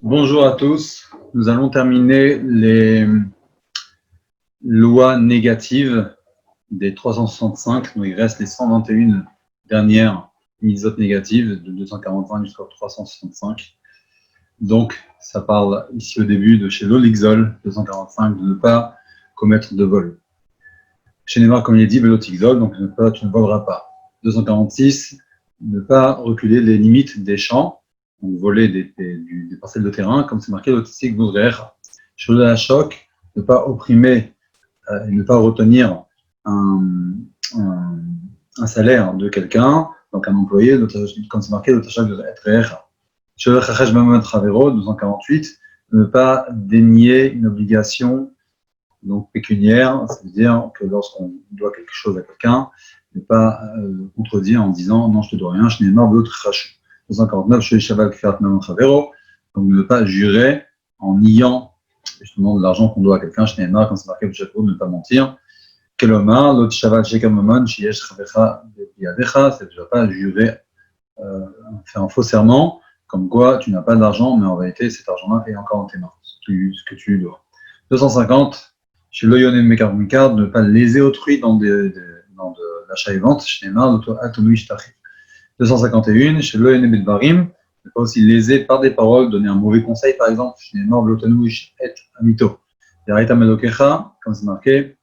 Bonjour à tous. Nous allons terminer les lois négatives des 365. Donc, il reste les 121 dernières mitzvot négatives de 241 jusqu'à 365. Donc, ça parle ici au début de chez l'Olixol, 245, de ne pas commettre de vol. Chez Neymar, comme il est dit, Velotixol, donc tu ne voleras pas. 246, ne pas reculer les limites des champs, donc voler des parcelles de terrain, comme c'est marqué l'autistique voudrait. Chez le choc, ne pas opprimer et ne pas retenir un salaire de quelqu'un, donc un employé, comme c'est marqué l'autistique voudrait être. Chez le Chachesh Mamad Ravero, 248, ne pas dénier une obligation donc pécuniaire, c'est-à-dire que lorsqu'on doit quelque chose à quelqu'un, ne pas contredire en disant non, je te dois rien, je n'ai marre d'autres rachou. 249, chez Shabbat Kfiat Mamon Chavero, donc ne pas jurer en niant justement de l'argent qu'on doit à quelqu'un, je n'ai marre, quand c'est marqué chapeau, ne pas mentir. Kelomar, l'autre Shabbat Shekam Mamon, Shiesh Chavecha Biadecha, c'est déjà pas jurer, faire un faux serment, comme quoi tu n'as pas d'argent, mais en réalité cet argent-là est encore dans tes mains, ce que tu lui dois. 250, chez l'Oyonem Mekarmikard, ne pas léser autrui dans de l'achat et vente, chez Neymar, 251, chez l'Oyonem Bedvarim, ne pas aussi léser par des paroles, donner un mauvais conseil, par exemple, chez Neymar, Lotanouish et Amito. Yarita Medokecha, comme c'est marqué,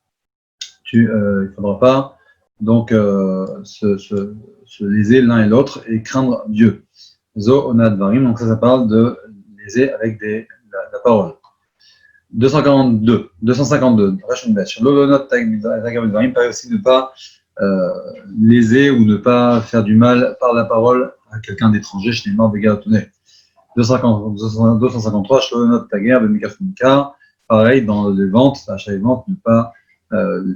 il ne faudra pas donc se léser l'un et l'autre et craindre Dieu. Zo Onad Varim, donc ça parle de léser avec la parole. 252, sur l'olonot il paraît aussi ne pas léser ou ne pas faire du mal par la parole à quelqu'un d'étranger, chez les morts de Galatouné. 253, sur l'olonot taguer, pareil, dans les ventes, achat et vente, ne pas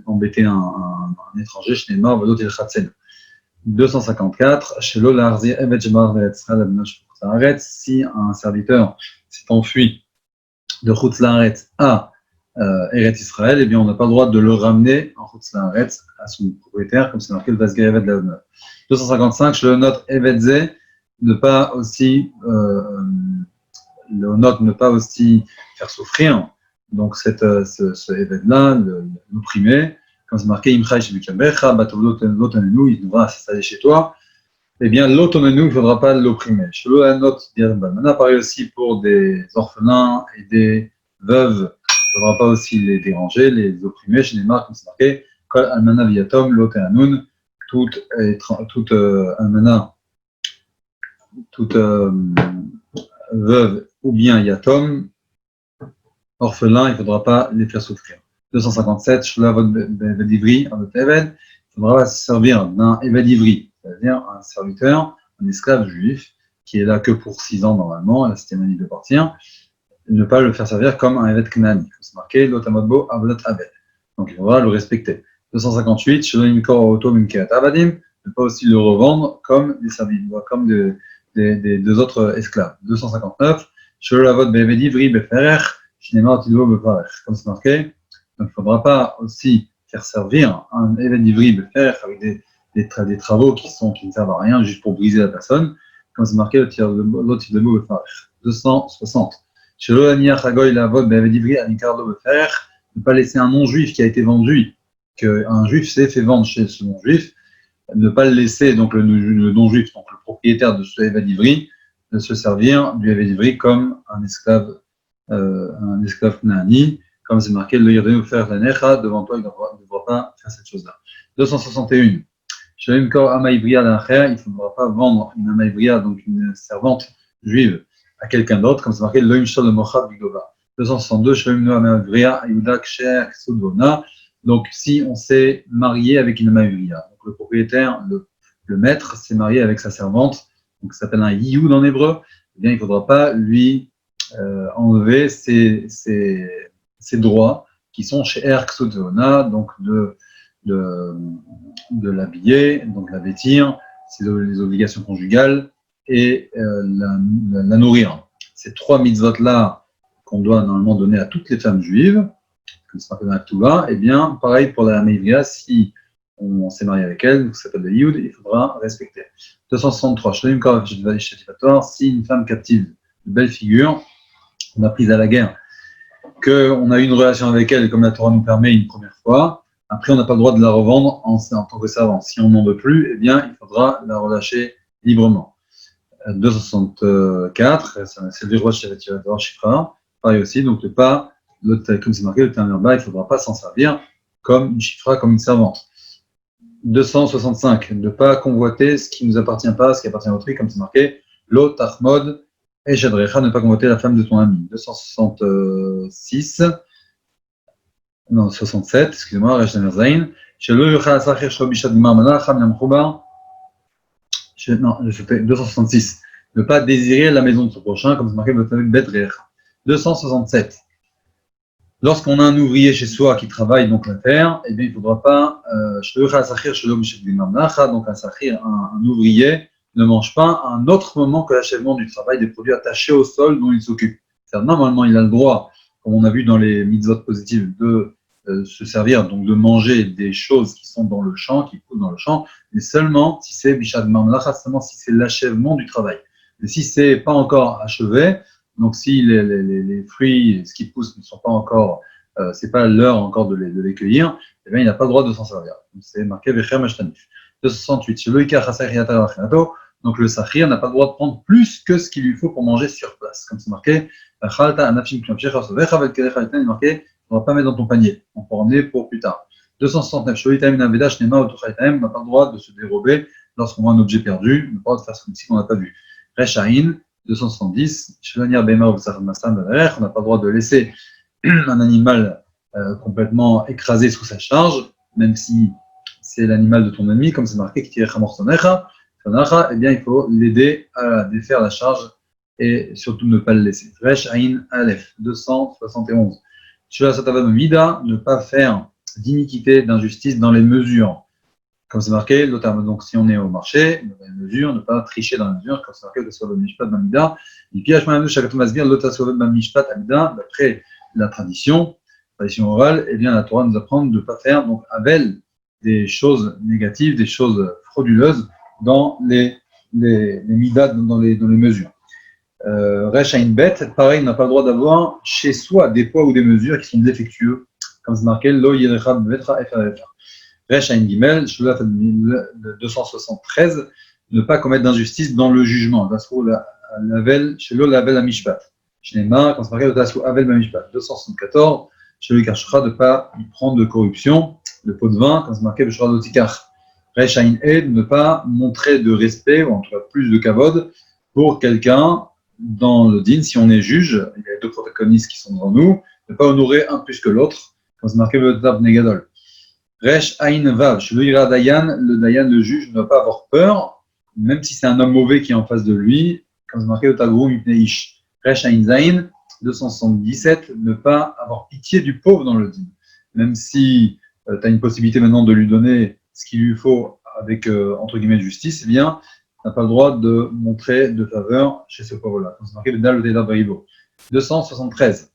embêter un étranger, chez les morts, d'autres il khatsen. 254, chez l'olarzi, si un serviteur s'est enfui de Chutz Laaretz à Eretz Israël, eh bien, on n'a pas le droit de le ramener en Chutz Laaretz à son propriétaire, comme c'est marqué le Vasgei Eved Laonot. 255, chez le note Evedze, ne pas aussi ne pas aussi faire souffrir donc ce Eved-là, l'opprimer, comme c'est marqué Imchai Shebikabecha, Batov Lotanenu, il devra s'installer chez toi. Eh bien, l'autonomie, il ne faudra pas l'opprimer. Maintenant, pareil aussi pour des orphelins et des veuves, il ne faudra pas aussi les déranger, les opprimer. Chez les marques, comme c'est marqué, Kol almana viatom loteanun, toute almana, toute veuve ou bien yatom, orphelin, il ne faudra pas les faire souffrir. 257, Shlavot Bedivri, il faudra se servir d'un Evedivri, c'est-à-dire un serviteur, un esclave juif, qui est là que pour 6 ans normalement, à la 7e année de partir, ne pas le faire servir comme un Evet Knani. C'est marqué, Lotamodbo Avodat Abed. Donc il faudra le respecter. 258, Shloim Kor Auto Mimkeat Avadim, ne pas aussi le revendre comme des serviteurs, comme des deux autres esclaves. 259, Shlolavot Bevedivri Beferech, Shinema Tidvo Befarech. Comme c'est marqué, donc il ne faudra pas aussi faire servir un Evedivri Beferech avec des travaux qui ne servent à rien, juste pour briser la personne, comme c'est marqué l'autre type de mot Befarech. 260. Ne pas laisser un non-juif qui a été vendu, qu'un juif s'est fait vendre chez ce non-juif, ne pas le laisser, donc le non-juif, donc le propriétaire de ce Evedivri, de se servir du Evedivri comme un esclave Nani, comme c'est marqué, le Yerdenu faire la Necha, devant toi, il ne devra pas faire cette chose-là. 261. Il ne faudra pas vendre une Amaïbria, donc une servante juive, à quelqu'un d'autre, comme c'est marqué, Loim Shol le Mochab Bigova. 262, donc si on s'est marié avec une Amaïbria, donc le propriétaire, le maître, s'est marié avec sa servante, donc ça s'appelle un Yiyud en hébreu, eh bien il ne faudra pas lui enlever ses droits qui sont chez Erksodona, donc de l'habiller, donc la vêtir, les obligations conjugales et la nourrir. Ces 3 mitzvot-là qu'on doit normalement donner à toutes les femmes juives, comme c'est marqué dans la Touba, et bien, pareil pour la Meivria, si on s'est marié avec elle, donc ça s'appelle le Yud, il faudra respecter. 263, si une femme captive de belle figure, on a prise à la guerre, qu'on a eu une relation avec elle, comme la Torah nous permet une première fois, après on n'a pas le droit de la revendre en tant que servant. Si on n'en veut plus, eh bien il faudra la relâcher librement. 264, c'est le roi Shifra, pareil aussi, donc comme c'est marqué, le terme bas, il ne faudra pas s'en servir comme une Shifra, comme une servante. 265, ne pas convoiter ce qui ne nous appartient pas, ce qui appartient à autrui, comme c'est marqué, Lo Tachmod et Shadrecha, ne pas convoiter la femme de ton ami. 266, non, 67, excusez-moi, Reshna Zain, Shelo Yochal Asachir Shobishat Gmar Malach, Ham Yamchouba, non, je fais 266. Ne pas désirer la maison de son prochain, comme c'est marqué Bet-Recha. 267. Lorsqu'on a un ouvrier chez soi qui travaille donc la terre, eh bien, il ne faudra pas, donc un sachir, un ouvrier, ne mange pas à un autre moment que l'achèvement du travail des produits attachés au sol dont il s'occupe. Normalement, il a le droit, comme on a vu dans les mitzvot positives, de se servir, donc de manger des choses qui sont dans le champ, qui poussent dans le champ, mais seulement si c'est bishad mamlacha, seulement si c'est l'achèvement du travail. Et si c'est pas encore achevé, donc si les fruits, ce qui pousse ne sont pas encore, c'est pas l'heure encore de les cueillir, eh bien il n'a pas le droit de s'en servir. Donc, c'est marqué Vechem Ashtanif. 268. Donc le sachir n'a pas le droit de prendre plus que ce qu'il lui faut pour manger sur place. Comme c'est marqué, il est marqué, on ne va pas mettre dans ton panier, on peut emmener pour plus tard. 269. On n'a pas le droit de se dérober lorsqu'on voit un objet perdu, on n'a pas le droit de faire comme si on n'a pas vu. Rechaïn, 270. On n'a pas le droit de laisser un animal complètement écrasé sous sa charge, même si c'est l'animal de ton ami, comme c'est marqué, eh bien il faut l'aider à défaire la charge et surtout ne pas le laisser. Rechaïn Aleph, 271. Ne pas faire d'iniquité, d'injustice dans les mesures. Comme c'est marqué, donc si on est au marché, dans les mesures, ne pas tricher dans les mesures, comme c'est marqué, d'après la tradition orale, eh bien la Torah nous apprend de ne pas faire donc avec des choses négatives, des choses frauduleuses dans les midas, dans les mesures. Resh à une bête, pareil, on n'a pas le droit d'avoir chez soi des poids ou des mesures qui sont défectueux, comme c'est marqué, lo yirechad betra FRFR. Resh à une gimel, 273, ne pas commettre d'injustice dans le jugement. Chez l'eau, la belle amishpat. Chez les mains, quand c'est marqué, avel amishpat. 274, chez le karshra, de ne pas y prendre de corruption, de pot de vin, quand c'est marqué, le shra d'otikar. Resh à une aide, ne pas montrer de respect, ou en tout cas plus de kavod, pour quelqu'un dans le din, si on est juge, il y a deux protagonistes qui sont devant nous, ne pas honorer un plus que l'autre, quand c'est marqué le tab negadol. Resh Ain Vav, le Dayan, le juge, ne doit pas avoir peur, même si c'est un homme mauvais qui est en face de lui, comme c'est marqué le Tagoum Ipneish. Resh Ain Zain, 277, ne pas avoir pitié du pauvre dans le din. Même si tu as une possibilité maintenant de lui donner ce qu'il lui faut avec, entre guillemets, justice, eh bien, tu n'as pas le droit de montrer de faveur chez ce pauvre-là. Comme c'est marqué le Dal Teda Baribo. 273.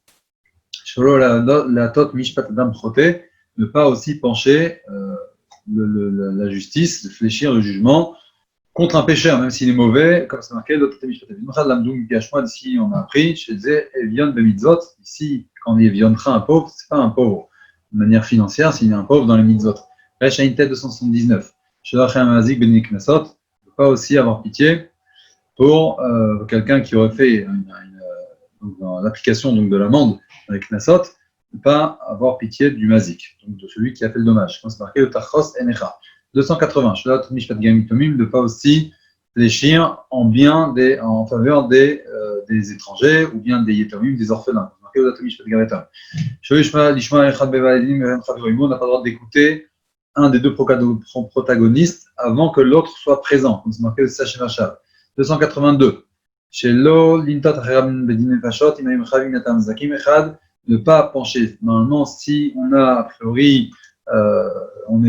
Sholo la Tot Mishpat Adam Choté, ne pas aussi pencher la justice, de fléchir le jugement contre un pécheur, même s'il est mauvais, comme c'est marqué, ici on a appris, chez Evion Bemitzot, ici, quand on dit Eviontra un pauvre, c'est pas un pauvre de manière financière, c'est un pauvre dans les mitzvot. Resh à une tête 279. Shelachem Azik Ben Knasot, ne pas aussi avoir pitié pour quelqu'un qui aurait fait dans l'application donc, de l'amende avec Knasot, ne pas avoir pitié du mazik, donc de celui qui a fait le dommage. Comme c'est marqué, le tachos enecha. 280. Ne pas aussi fléchir en faveur des étrangers ou bien des yetomim, des orphelins. On n'a pas le droit d'écouter un des deux protagonistes avant que l'autre soit présent. Comme c'est marqué le Sachem Hachal. 282. Ne pas pencher. Normalement, si on a, a priori, on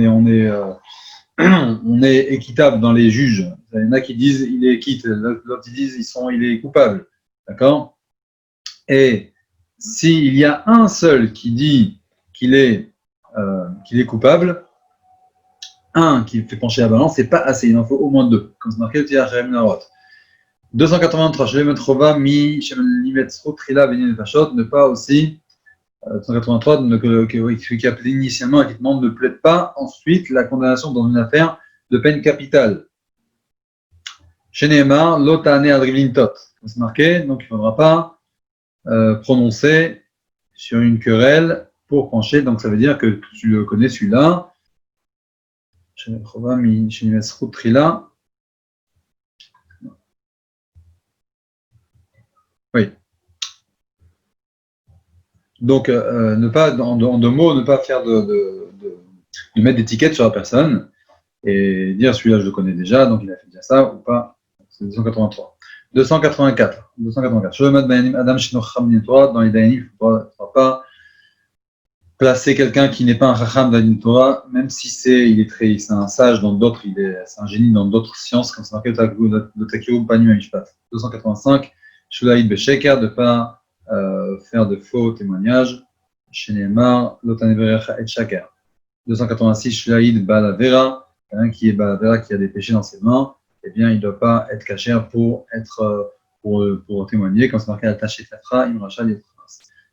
est équitable dans les juges. Il y en a qui disent il est quitte, l'autre qui disent il est coupable. D'accord? Et s'il y a un seul qui dit qu'il est coupable, un qui fait pencher la balance, c'est pas assez. Il en faut au moins deux. Comme c'est marqué, 283, chez les Metrova, ne pas aussi, 283, celui qui appelé initialement et qui demande ne plaide pas ensuite la condamnation dans une affaire de peine capitale. Chez Nehemar, l'otane adrivintot. C'est marqué, donc il ne faudra pas prononcer sur une querelle pour pencher, donc ça veut dire que tu le connais celui-là. Chez Metrova, chez Trila. Oui. Donc, ne pas, en deux mots, ne pas faire de mettre d'étiquette sur la personne et dire celui-là je le connais déjà, donc il a fait déjà ça ou pas. C'est 283. 284. 284. Adam dans les Dayanim, il ne faudra pas placer quelqu'un qui n'est pas un Chacham d'Ayin Torah, même si c'est un sage dans d'autres, c'est un génie dans d'autres sciences, comme c'est marqué de Takiru Panim Amishpat. 285. Shulaïd Besheker, de ne pas faire de faux témoignages. Chez Neymar, Lotaneverecha et Shaker. 286, Shulaïd Balavera, quelqu'un qui est Balavera, qui a des péchés dans ses mains, eh bien, il ne doit pas être caché pour témoigner, comme c'est marqué à Taché Fatra, Imracha,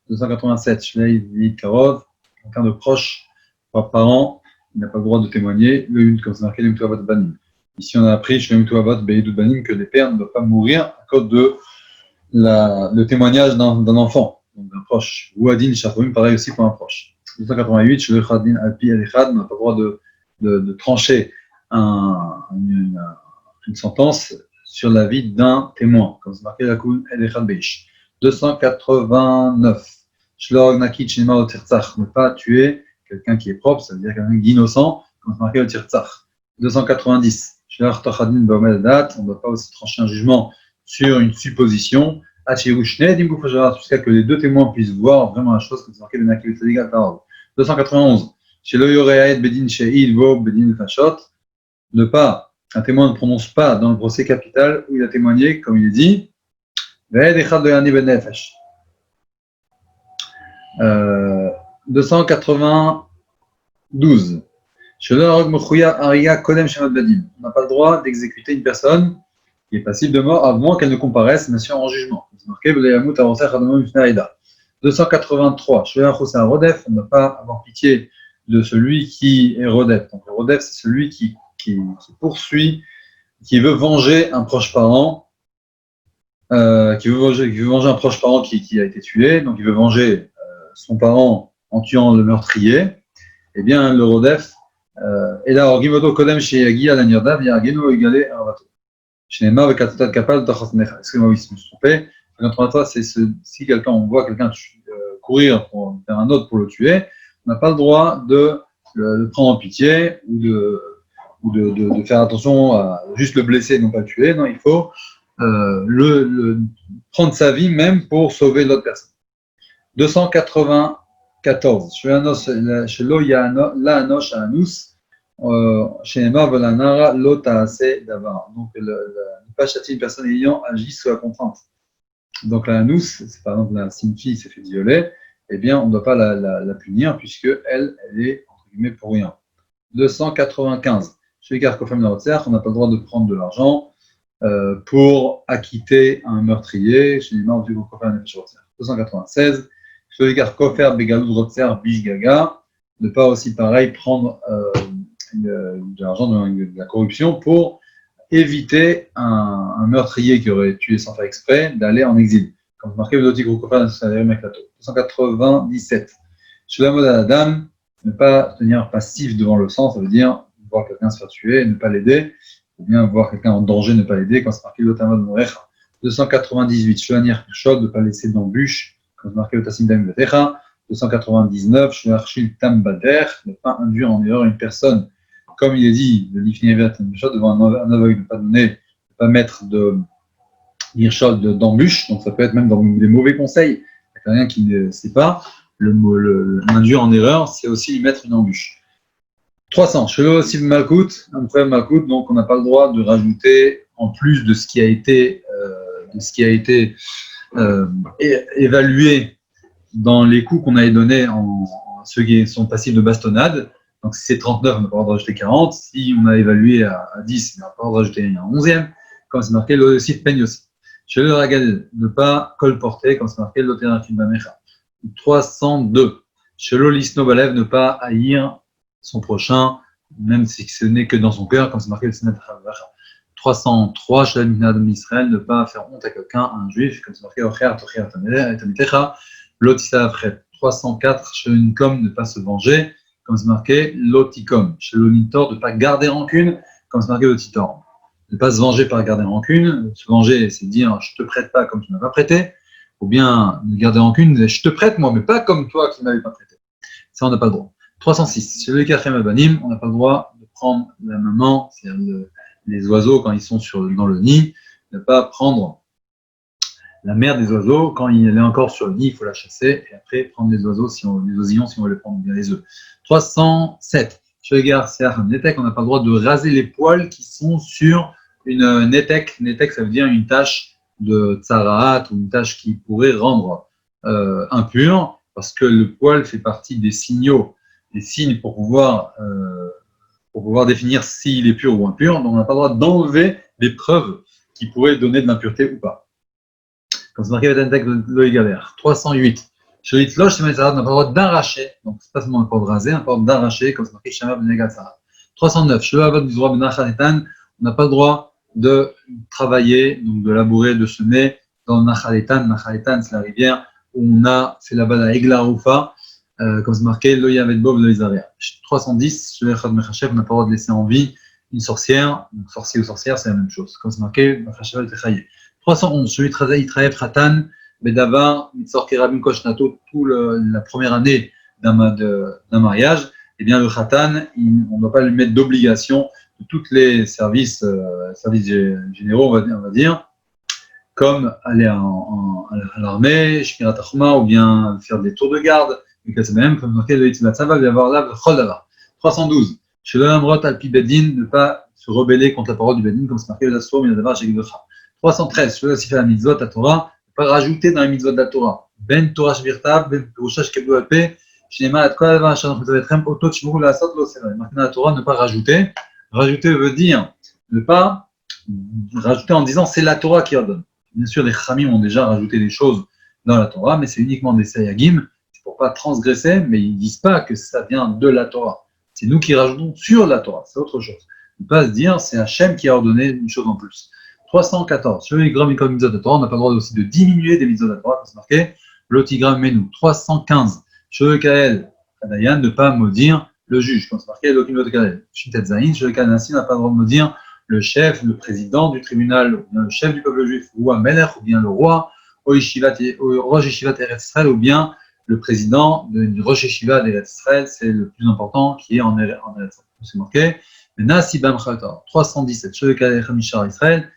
287, Shulaïd Karov, quelqu'un de proche, parent, il n'a pas le droit de témoigner, comme c'est marqué, le Banim. Ici, on a appris, Shulaïd Banim, que les pères ne doivent pas mourir à cause de le témoignage d'un enfant, donc d'un proche. Ou Adin Shafouim, pareil aussi pour un proche. 288, chez le Khadin Alpi Al-Echad, on n'a pas le droit de trancher une sentence sur la vie d'un témoin, comme c'est marqué la Koun El-Echad Beish. 289, Shlog Nakit Shinema au Tirtzach, ne pas tuer quelqu'un qui est propre, ça veut dire quelqu'un d'innocent, comme c'est marqué au Tirtzach. 290, Shlog Tachadin Baomed Dat, on ne doit pas aussi trancher un jugement sur une supposition, jusqu'à que les deux témoins puissent voir vraiment la chose, comme c'est marqué le Nakil Tzadigal Tarov. 291. Chez le Yoreaed Bedin Sheil Vo Bedin Fashot, un témoin ne prononce pas dans le procès capital où il a témoigné, comme il est dit, 292. Chez le Rog Mechouya Ariga Kodem Shemot Badim, on n'a pas le droit d'exécuter une personne qui est passible de mort avant qu'elle ne comparaisse, bien sûr, en jugement. C'est marqué, 283. On ne doit pas avoir pitié de celui qui est Rodef. Donc, le Rodef, c'est celui qui poursuit, qui veut venger un proche parent, qui veut venger un proche parent qui a été tué, donc il veut venger son parent en tuant le meurtrier. Eh bien, le Rodef, et là, Orgimoto Kodem chez Yagi à la Nirdav, Yargeno égalé Arvato. Excusez-moi, oui, je me suis trompé. C'est si on voit quelqu'un courir vers un autre pour le tuer, on n'a pas le droit de le prendre en pitié ou de faire attention à juste le blesser et non pas le tuer. Non, il faut prendre sa vie même pour sauver l'autre personne. 294. Chez Loyanosh Anus. Chez Emma Volanara, Lotase Davar. Donc, ne pas châtier une personne ayant agi sous la contrainte. Donc, la Hanous, c'est par exemple si une fille s'est fait violer, eh bien, on ne doit pas la punir puisqu'elle est, entre guillemets, pour rien. 295. Chez les Karkofem Narotzer, on n'a pas le droit de prendre de l'argent pour acquitter un meurtrier. Chez les morts du Karkofem Narotzer. 296. Chez les Karkofer Begalou Rotzer Bishgaga, ne pas aussi, pareil, prendre de l'argent de la corruption pour éviter un meurtrier qui aurait tué sans faire exprès d'aller en exil. Comme marqué le Dotik Rukofa dans Meklato. 297. Chez la mode à la dame, ne pas tenir passif devant le sang, ça veut dire voir quelqu'un se faire tuer et ne pas l'aider, ou bien voir quelqu'un en danger, ne pas l'aider, quand c'est marqué le Tamad Morecha. 298. Shuanir Kushod, ne pas laisser d'embûche, comme c'est marqué le Tassim Dam Vetecha. 299. Shuachil Tam Bader, ne pas induire en erreur une personne. Comme il est dit, le devant un aveugle, ne pas mettre de d'embûche, donc ça peut être même dans des mauvais conseils. Il y a quelqu'un qui ne sait pas, l'induire en erreur, c'est aussi lui mettre une embûche. 300. Chez le aussi Malkout, un problème Malkout, donc on n'a pas le droit de rajouter, en plus de ce qui a été, évalué dans les coups qu'on avait donnés en ceux qui sont passifs de bastonnade. Donc, si c'est 39, on n'a pas le droit de rajouter 40. Si on a évalué à 10, on n'a pas le droit de rajouter un 11e. Comme c'est marqué, le site peigne aussi. Chez le Ragal, ne pas colporter, comme c'est marqué, l'Oténafim Bamecha. 302. Chez l'Olisno Balev, ne pas haïr son prochain, même si ce n'est que dans son cœur, comme c'est marqué le Sénat Havacha. 303. Chez l'Amina d'Israël, ne pas faire honte à quelqu'un, à un juif, comme c'est marqué Ocher, Tocher, Tamitecha, Lotissa Afret. 304. Chez l'Unicom, ne pas se venger, comme c'est marqué Loticom. Chez l'Onitor, de ne pas garder rancune, comme c'est marqué Lotitor. Ne pas se venger par garder rancune. Se venger, c'est dire je te prête pas comme tu ne m'as pas prêté. Ou bien garder rancune, je te prête moi, mais pas comme toi qui ne m'avais pas prêté. Ça, on n'a pas le droit. 306. Chez le Kachem Abanim, on n'a pas le droit de prendre la maman, c'est-à-dire les oiseaux quand ils sont dans le nid, ne pas prendre la mère des oiseaux quand elle est encore sur le nid, il faut la chasser et après prendre les oiseaux, les oisillons, si on veut les prendre bien les œufs. 307. Chez le Gar Netek, on n'a pas le droit de raser les poils qui sont sur une netek. Netek, ça veut dire une tache de tsaraat ou une tache qui pourrait rendre impure, parce que le poil fait partie des signaux, des signes pour pouvoir définir s'il est pur ou impur. Donc on n'a pas le droit d'enlever les preuves qui pourraient donner de l'impureté ou pas. Comme c'est marqué avec Netek de l'Oïgalère. 308. Chez l'Itloch, on n'a pas le droit d'arracher, donc c'est pas seulement un port de raser, un port d'arracher, comme c'est marqué Shama ben Negatzarat. 309. Chez l'Avod du droit ben Nachaletan, on n'a pas le droit de travailler, donc de labourer, de semer dans le Nachaletan. Nachaletan, c'est la rivière où on a fait là-bas la Eglaroufa, comme c'est marqué Lo Yavet Bov Lo Isaria. 310. Chez l'Echad Mechachev, on n'a pas le droit de laisser en vie une sorcière, donc sorcier ou sorcière, c'est la même chose. Comme c'est marqué Mechachev el-Techaye. 311. Celui de Yitraev Khatan, Bedavar, Mitzor Kerabim Koshnato, la première année d'un mariage, eh bien le Khatan, on ne doit pas lui mettre d'obligation de tous les services généraux, on va dire, comme aller à l'armée, Shmirat Achma, ou bien faire des tours de garde, même, comme marqué le Yitzvat Sava, il va y avoir là le Choldava. 312. Chez le Amrot Alpi Bedin, ne pas se rebeller contre la parole du Bedin, comme c'est marqué le Assour, Minadavar, Shegdocha. 313. Chez le Sifra la Mitzvot, la Torah, pas rajouter dans les mitzvot de la Torah. Ben Torah Shvirta, Ben Perusha Shkeblu Alpe, Shinema Atkol Alva Shanach Mitavetrem, Otot Shmuru La Asot Lo Seva. Maintenant, la Torah, ne pas rajouter. Rajouter veut dire ne pas rajouter en disant c'est la Torah qui ordonne. Bien sûr, les Chamim ont déjà rajouté des choses dans la Torah, mais c'est uniquement des Sayagim. C'est pour pas transgresser, mais ils disent pas que ça vient de la Torah. C'est nous qui rajoutons sur la Torah. C'est autre chose. Ne pas se dire c'est Hachem qui a ordonné une chose en plus. 314. Sur les grammes et mitzvot de la Torah, on n'a pas le droit aussi de diminuer des mitzvot de la Torah, comme c'est marqué, l'otigramme menou. 315. Sur le Kael, Adayan, ne pas maudire le juge, comme c'est marqué, l'okimot Kael. Shintet Zayin, sur le Kael Nassi, n'a pas le droit de maudire le chef, le président du tribunal, ou bien le chef du peuple juif, ou Melech, ou bien le roi, au Rosh Yeshivat Eretz Israël, ou bien le président du Rosh Yeshiva d'Eretz Israël, c'est le plus important qui est en Eretz Israël. C'est marqué. Nassi Bam Chalta. 317. Sur le Kael Hamishar Israël,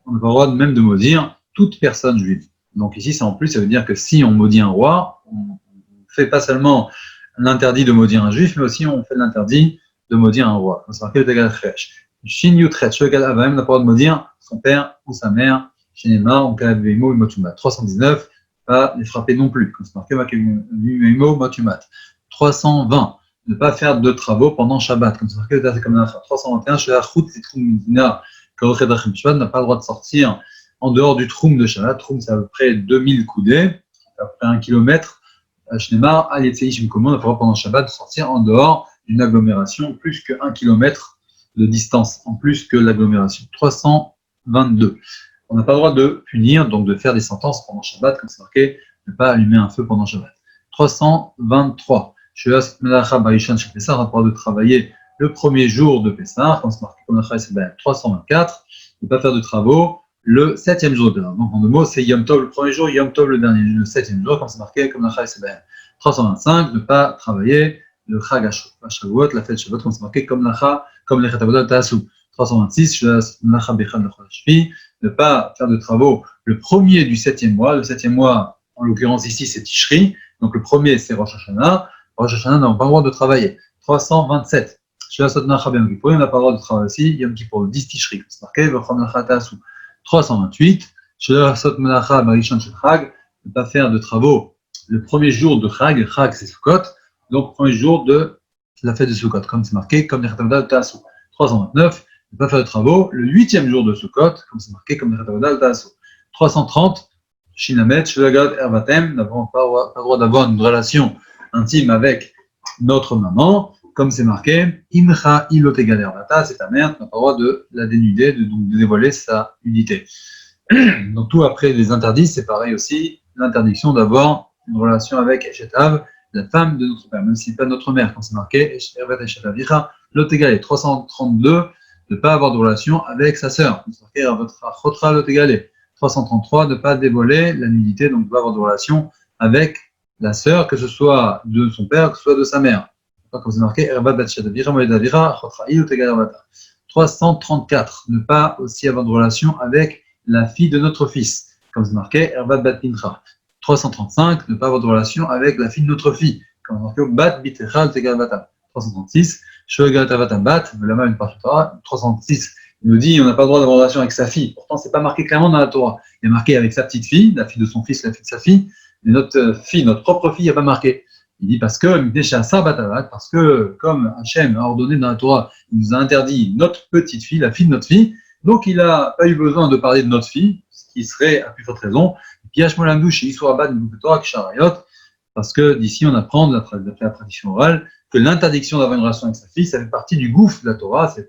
on n'a pas le droit même de maudire toute personne juive. Donc ici, ça en plus, ça veut dire que si on maudit un roi, on ne fait pas seulement l'interdit de maudire un juif, mais aussi on fait l'interdit de maudire un roi. C'est marqué le Tegal Fresh. Shin Yutret, Shogal Avaim n'a pas le droit de maudire son père ou sa mère. Shinema, on calme Veimo, Motumat. 319, pas les frapper non plus. Comme c'est marqué Veimo, Motumat. 320, ne pas faire de travaux pendant Shabbat. Comme c'est marqué le Tegal Fresh. 321, Shelachut, Litrumina. n'a pas le droit de sortir en dehors du troum de Shabbat. Troum, c'est à peu près 2000 coudées, à peu près 1 km. Shnemar, Alietseishim Komo, n'a pas le droit pendant Shabbat de sortir en dehors d'une agglomération plus que 1 km de distance, en plus que l'agglomération. 322. On n'a pas le droit de punir, donc de faire des sentences pendant Shabbat, comme c'est marqué, ne pas allumer un feu pendant Shabbat. 323. Shelas Melacha Barishan chez Pessah, n'a pas le droit de travailler le premier jour de Pessah, comme c'est marqué comme la Chaïs, 324, ne pas faire de travaux le 7e jour de Pessah. Donc en deux mots, c'est Yom Tov le premier jour, Yom Tov le dernier, le 7e jour, comme c'est marqué comme la Chaïs, 325, ne pas travailler le Chag HaShavuot, la fête Shavuot, comme c'est marqué comme les Chetavodat Ta'asu. 326, ne pas faire de travaux le premier du 7e mois. Le 7e mois, en l'occurrence ici, c'est Tishri. Donc le premier, c'est Rosh Hashanah. Rosh Hashanah n'a pas le droit de travailler. 327. On n'a pas le droit de travailler aussi. Yom Kippour, 10 Tishri. C'est marqué. 328. Ne pas faire de travaux le premier jour de Chag. Chag, c'est Sukkot. Donc le premier jour de la fête de Sukkot. Comme c'est marqué, comme les Chetavodat Ta'asu. 329. Ne pas faire de travaux le 8e jour de Sukkot. Comme c'est marqué, comme les Chetavodat Ta'asu. 330, Shinamet, Shelagat, Ervatem, nous n'avons pas le droit d'avoir une relation intime avec notre maman, comme c'est marqué, Imcha Ilotegal Ervata, c'est ta mère, tu n'as pas le droit de la dénuder, de dévoiler sa nudité. Donc tout après les interdits, c'est pareil aussi, l'interdiction d'avoir une relation avec Eshetav, la femme de notre père, même si ce n'est pas notre mère, quand c'est marqué, Ervat Eshetavicha, Lotegal 332, de ne pas avoir de relation avec sa sœur, c'est marqué Chotra Lotegal 333, de ne pas dévoiler la nudité, donc de ne pas avoir de relation avec la sœur, que ce soit de son père, que ce soit de sa mère. Comme c'est marqué, Ervat Eshetavicha, Moedavira, Chotra Lotegal Ervata. 334, ne pas aussi avoir de relation avec la fille de notre fils, comme c'est marqué, Ervat Bat Pincha. 335, ne pas avoir de relation avec la fille de notre fille, comme c'est marqué, Bat Bitechal Tegal Batam. 336, Shoegal Tavatam Bat, Velama une partie Torah. 336, il nous dit, on n'a pas le droit d'avoir de relation avec sa fille. Pourtant, c'est pas marqué clairement dans la Torah. Il est marqué avec sa petite fille, la fille de son fils, la fille de sa fille, mais notre fille, notre propre fille, il n'y a pas marqué. Il dit parce que comme Hachem a ordonné dans la Torah, il nous a interdit notre petite fille, la fille de notre fille, donc il n'a pas eu besoin de parler de notre fille, ce qui serait à plus forte raison. Parce que d'ici on apprend, d'après la tradition orale, que l'interdiction d'avoir une relation avec sa fille, ça fait partie du gouffre de la Torah, ça fait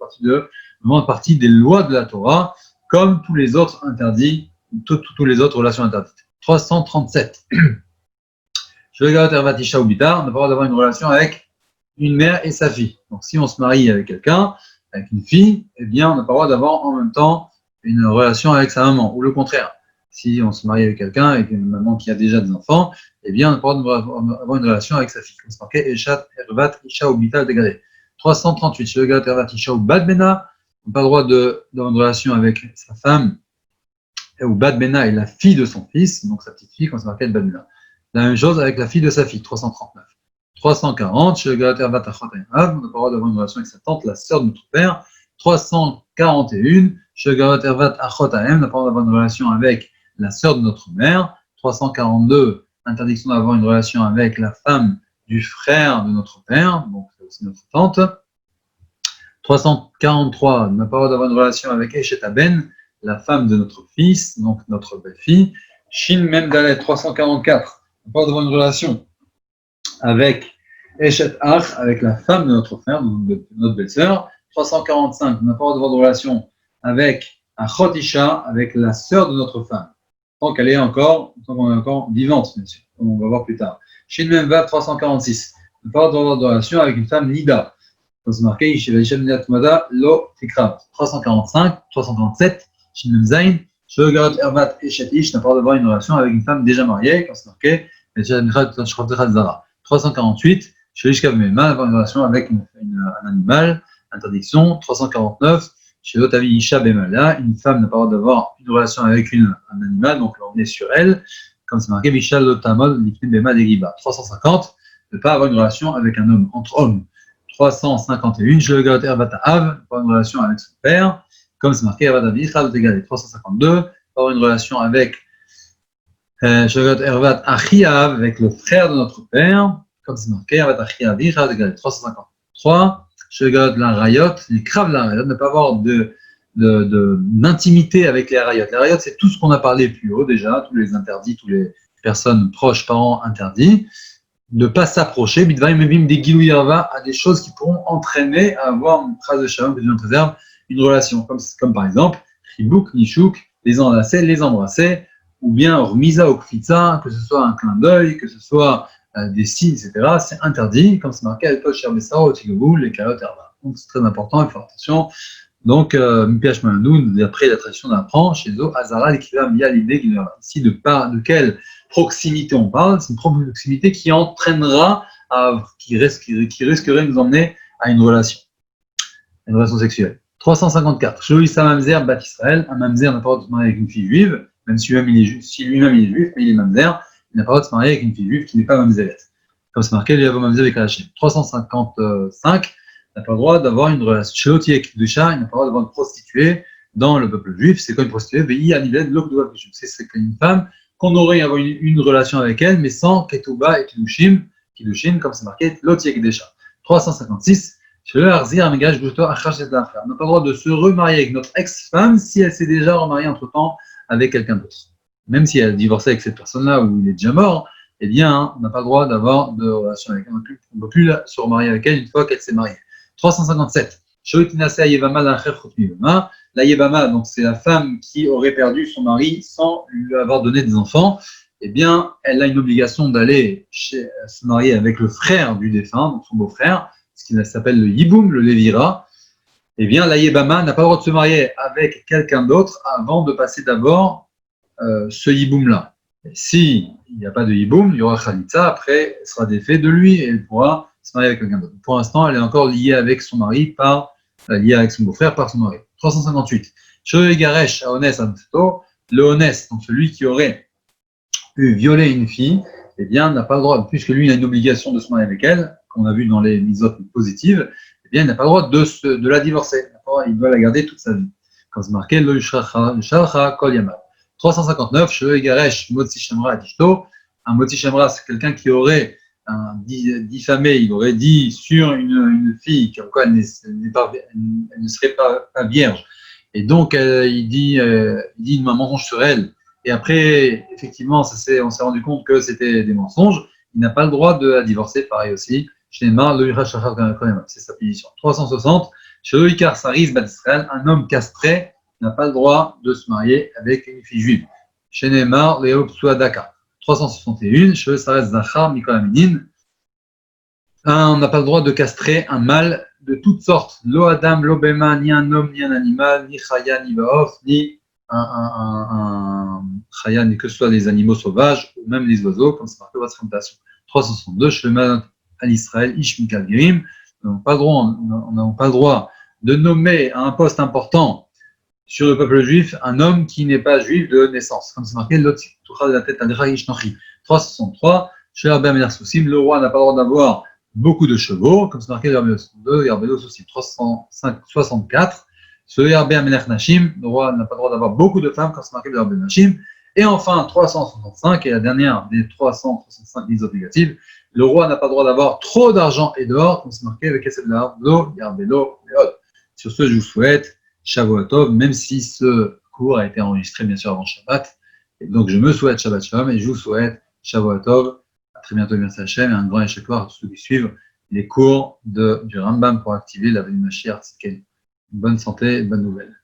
partie des lois de la Torah, comme tous les autres interdits, toutes les autres relations interdites. 337. Je regarde Ervatisha ou Bitar, on n'a pas le droit d'avoir une relation avec une mère et sa fille. Donc si on se marie avec quelqu'un, avec une fille, eh bien on n'a pas le droit d'avoir en même temps une relation avec sa maman, ou le contraire. Si on se marie avec quelqu'un, avec une maman qui a déjà des enfants, eh bien on n'a pas le droit d'avoir une relation avec sa fille. Comme c'est marqué, Eshat, Ervat, Isha ou Bitar, dégalé. 338, je regarde Ervatisha ou Badbena, on n'a pas le droit d'avoir une relation avec sa femme, ou Badbena est la fille de son fils, donc sa petite fille, comme c'est marqué Badbena. La même chose avec la fille de sa fille, 339. 340, chez le Galater Batachot on n'a pas le droit d'avoir une relation avec sa tante, la sœur de notre père. 341, chez le Galater Batachot on n'a pas le droit d'avoir une relation avec la sœur de notre mère. 342, interdiction d'avoir une relation avec la femme du frère de notre père, donc c'est aussi notre tante. 343, on n'a pas le droit d'avoir une relation avec Eshetaben, la femme de notre fils, donc notre belle-fille. Shin Memdalet 344. On n'a pas d'avoir une relation avec Eshet Ach, avec la femme de notre frère, de notre belle-sœur. 345, on n'a pas d'avoir de relation avec Achot Isha, avec la sœur de notre femme, tant qu'on est encore vivante, bien sûr, comme on va voir plus tard. Shin Memvav 346, on n'a pas d'avoir de relation avec une femme Nida. Comme c'est marqué, Lo Tikra. 345, 347, Shin Memzain. Shogat Ervat et Shetish n'a pas d'avoir une relation avec une femme déjà mariée, quand c'est marqué, 348, Shelish Kavmema, avoir une relation avec un animal, interdiction. 349, Shelotavi Isha Bemala, une femme n'a pas d'avoir une relation avec un animal, donc on est sur elle, comme c'est marqué, Vishal Lotamol, Lifnim Bema Deriba. 350, ne pas avoir une relation avec un homme, entre hommes. 351, Shogat Ervat Av, pas une relation avec son père. Comme c'est marqué, 352, avoir une relation avec Shogat Ervat Achiav, avec le frère de notre père. Comme c'est marqué, Ervat Achiav, 353, Shogat la Rayot, les craves la Rayot, ne pas avoir d'intimité avec les Rayot. Les Rayot, c'est tout ce qu'on a parlé plus haut déjà, tous les interdits, toutes les personnes proches, parents interdits. Ne pas s'approcher, Bidvaim Mevim des Gilou Yarva, à des choses qui pourront entraîner à avoir une phrase de Shalom que Dieu nous préserve, une relation, comme par exemple, Chibouk, Nishouk, les enlacer, les embrasser, ou bien Rmisa ou Kfitza, que ce soit un clin d'œil, que ce soit des signes, etc. C'est interdit, comme c'est marqué, Alpol Sherbessara, Otigobou, les Kalot Erba. Donc c'est très important, il faut faire attention. Donc, Mipiach Manoun, d'après la tradition d'un apprend, chez Zo, Azara, l'équivalent via l'idée ici de quelle proximité on parle, c'est une proximité qui entraînera, qui risquerait de nous emmener à une relation sexuelle. 354. Shoïsa Mamzer Bat Israël. Un Mamzer n'a pas le droit de se marier avec une fille juive, même si lui-même il est juif, mais il est Mamzer, il n'a pas le droit de se marier avec une fille juive qui n'est pas Mamzeret. Comme c'est marqué, il y a Mamzer avec Hachem. 355. Il n'a pas le droit d'avoir une relation. Shelotiek Dusha, il n'a pas le droit d'avoir une prostituée dans le peuple juif. C'est quoi une prostituée? C'est une femme qu'on aurait avoir une relation avec elle, mais sans Ketouba et Kiddushin, comme c'est marqué, Lotiek Desha. 356. On n'a pas le droit de se remarier avec notre ex-femme si elle s'est déjà remariée entre-temps avec quelqu'un d'autre. même si elle a divorcé avec cette personne-là ou il est déjà mort, eh bien, on n'a pas le droit d'avoir de relation avec elle. On ne peut plus se remarier avec elle une fois qu'elle s'est mariée. 357. La Yebama, donc c'est la femme qui aurait perdu son mari sans lui avoir donné des enfants. Eh bien, elle a une obligation d'aller se marier avec le frère du défunt, donc son beau-frère, ce qui s'appelle le Yiboum, le Lévira. Eh bien, la Yebama n'a pas le droit de se marier avec quelqu'un d'autre avant de passer d'abord ce Yiboum-là. Si il n'y a pas de Yiboum, il y aura Khalitza, après, elle sera défait de lui et elle pourra se marier avec quelqu'un d'autre. Pour l'instant, elle est encore liée avec son mari, liée avec son beau-frère par son mari. 358. Shoegaresh Aones Amteto, le Honest, donc celui qui aurait pu violer une fille, eh bien, n'a pas le droit, puisque lui, il a une obligation de se marier avec elle, qu'on a vu dans les misotes positives, eh bien, il n'a pas le droit de la divorcer. Il doit la garder toute sa vie. Comme c'est marqué, le Yushalcha Kol Yamav. 359, Shoegaresh Motzi Shemra Adishto. Un Motzi Shemra, c'est quelqu'un qui aurait diffamé, il aurait dit sur une fille comme quoi elle ne serait pas vierge. Et donc, il dit une mensonge sur elle. Et après, effectivement, on s'est rendu compte que c'était des mensonges. Il n'a pas le droit de la divorcer, pareil aussi. C'est sa punition. 360, Sheloikar Saris Bat Israël, un homme castré n'a pas le droit de se marier avec une fille juive. Shenemar Leo Psuadaka. 361, Shelo Sares Zachar Mikol Aminin. On n'a pas le droit de castrer un mâle de toutes sortes. Lo Adam, lo Bema, ni un homme, ni un animal, ni Chaya, ni Baof, ni un Chaya, ni que ce soit des animaux sauvages, ou même les oiseaux, comme c'est marqué dans votre présentation. 362, Shleman al-Israël, Ish Mikal Gerim. On n'a pas le droit de nommer à un poste important sur le peuple juif un homme qui n'est pas juif de naissance. Comme c'est marqué, l'Otsikoucha de la tête à Ish Nochi. 363, le roi n'a pas le droit d'avoir beaucoup de chevaux, comme c'est marqué dans Yarbelo aussi. 364, le roi n'a pas le droit d'avoir beaucoup de femmes, comme c'est marqué dans Yarbelo Nashim. Et enfin, 365, et la dernière des 365 mises obligatives, le roi n'a pas le droit d'avoir trop d'argent et d'or, comme c'est marqué avec Yarbelo, Leod. Sur ce, je vous souhaite Shavuot Tov, même si ce cours a été enregistré bien sûr avant Shabbat. Et donc, je me souhaite Shabbat Shalom et je vous souhaite Shavuot Tov. À très bientôt, merci Hachem, et un grand échec à ceux qui suivent les cours du Rambam pour activer la venue Mashiach. C'est une bonne santé, une bonne nouvelle.